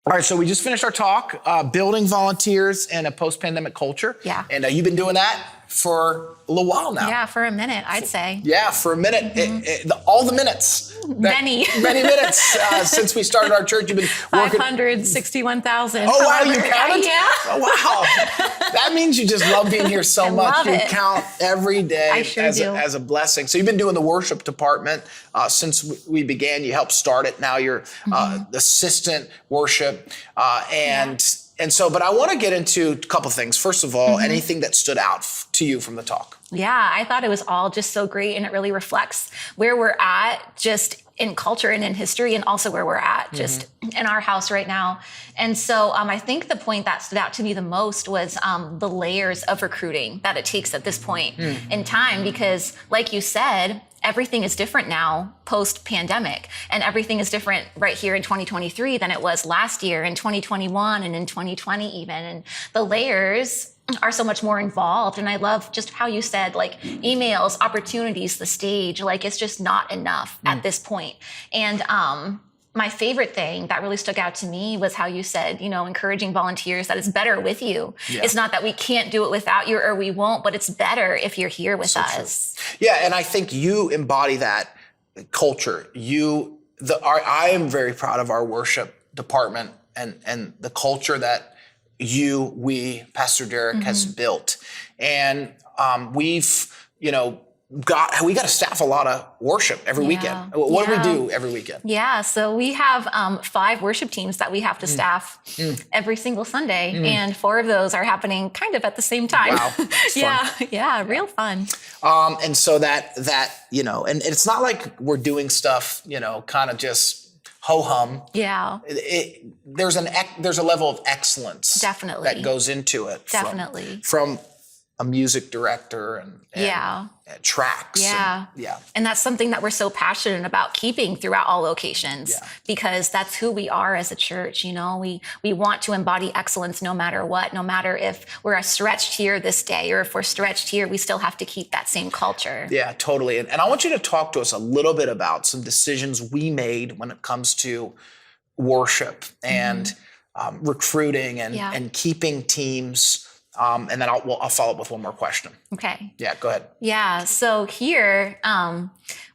All right, so we just finished our talk, building volunteers in a post-pandemic culture. Yeah. And you've been doing that for a little while now. Yeah, for a minute, I'd say. Yeah, for a minute. All the minutes. Many minutes since we started our church. You've been working. 561,000. Oh, wow, you counted? Yeah. Oh, wow. That means you just love being here so much. love You it. count every day I sure do. as a blessing. So you've been doing the worship department since we began. You helped start it. Now you're the assistant worship. But I want to get into a couple things. First of all, anything that stood out to you from the talk? Yeah, I thought it was all just so great, and it really reflects where we're at just in culture and in history, and also where we're at just in our house right now. And so I think the point that stood out to me the most was the layers of recruiting that it takes at this point in time, because like you said, everything is different now post-pandemic, and everything is different right here in 2023 than it was last year, in 2021, and in 2020 even. And the layers are so much more involved. And I love just how you said, like, emails, opportunities, the stage, like, it's just not enough at this point. And my favorite thing that really stuck out to me was how you said, encouraging volunteers that it's better with you. Yeah. It's not that we can't do it without you or we won't, but it's better if you're here with us. True. Yeah, and I think you embody that culture. I am very proud of our worship department and the culture that Pastor Derek has built. And we've, got to staff a lot of worship every weekend. What do we do every weekend? Yeah, so we have 5 worship teams that we have to staff every single Sunday, and 4 of those are happening kind of at the same time. Wow, yeah, real fun. And so that and it's not like we're doing stuff, kind of just ho-hum. Yeah. There's a level of excellence definitely that goes into it. Definitely. From a music director and tracks. Yeah. And that's something that we're so passionate about keeping throughout all locations, because that's who we are as a church. We want to embody excellence no matter what, no matter if we're stretched here this day or if we're stretched here, we still have to keep that same culture. Yeah, totally. And I want you to talk to us a little bit about some decisions we made when it comes to worship and recruiting and keeping teams. And then I'll follow up with one more question. Okay. Yeah, go ahead. Yeah. So here,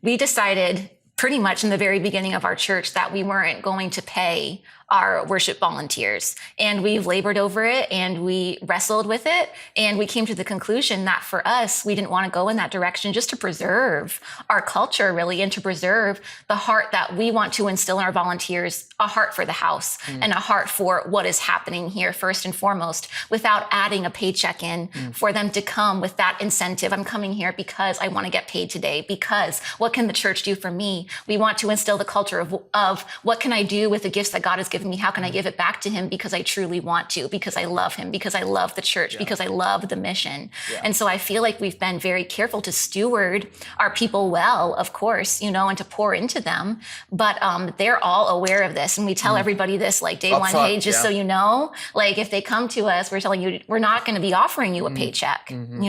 we decided pretty much in the very beginning of our church that we weren't going to pay our worship volunteers. And we've labored over it and we wrestled with it. And we came to the conclusion that for us, we didn't want to go in that direction just to preserve our culture really, and to preserve the heart that we want to instill in our volunteers, a heart for the house and a heart for what is happening here first and foremost, without adding a paycheck in for them to come with that incentive. I'm coming here because I want to get paid today, because what can the church do for me? We want to instill the culture of what can I do with the gifts that God has given me? How can I give it back to him because I truly want to, because I love him, because I love the church, because I love the mission. And so I feel like we've been very careful to steward our people well, of course, and to pour into them. But they're all aware of this. And we tell everybody this like day one, hey, just so you know, like if they come to us, we're telling you, we're not going to be offering you a paycheck, And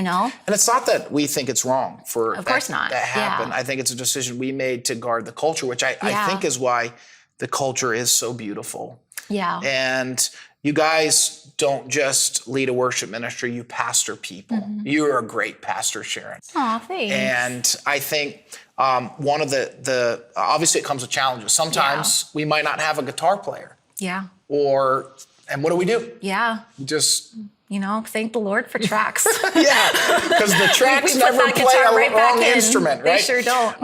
it's not that we think it's wrong for of course not. That happen. I think it's a decision we made to guard the culture, which I think is why the culture is so beautiful. Yeah. And you guys don't just lead a worship ministry, you pastor people. You're a great pastor, Sharon. Aw, thanks. And I think one of the obviously it comes with challenges. Sometimes we might not have a guitar player. Yeah. And what do? Yeah. Just thank the Lord for tracks. Because the tracks never play a wrong instrument, right? They sure don't.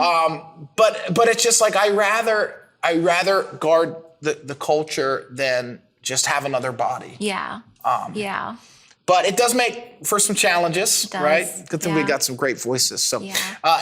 But it's just like I rather guard the culture than just have another body. Yeah. But it does make for some challenges, right? Good thing we got some great voices. So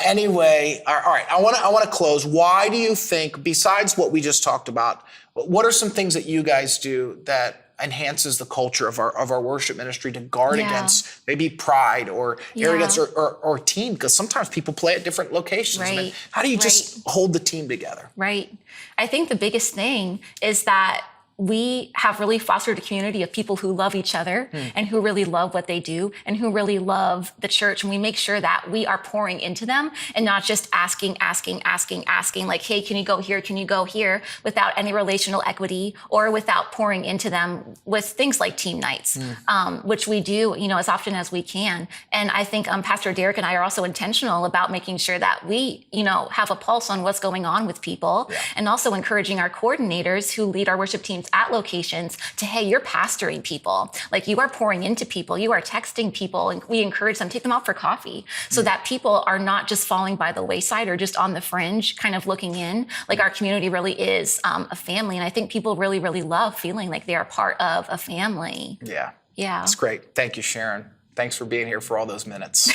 anyway, all right. I want to close. Why do you think, besides what we just talked about, what are some things that you guys do that enhances the culture of our worship ministry to guard against maybe pride or arrogance or team? Because sometimes people play at different locations. Right. I mean, how do you just hold the team together? Right. I think the biggest thing is that we have really fostered a community of people who love each other and who really love what they do and who really love the church. And we make sure that we are pouring into them and not just asking, like, hey, can you go here? Can you go here? Without any relational equity or without pouring into them with things like team nights, which we do, as often as we can. And I think Pastor Derek and I are also intentional about making sure that we, have a pulse on what's going on with people, and also encouraging our coordinators who lead our worship teams at locations to, hey, you're pastoring people. Like, you are pouring into people, you are texting people, and we encourage them, take them out for coffee so that people are not just falling by the wayside or just on the fringe, kind of looking in. Like, our community really is a family. And I think people really, really love feeling like they are part of a family. Yeah. Yeah. That's great. Thank you, Sharon. Thanks for being here for all those minutes.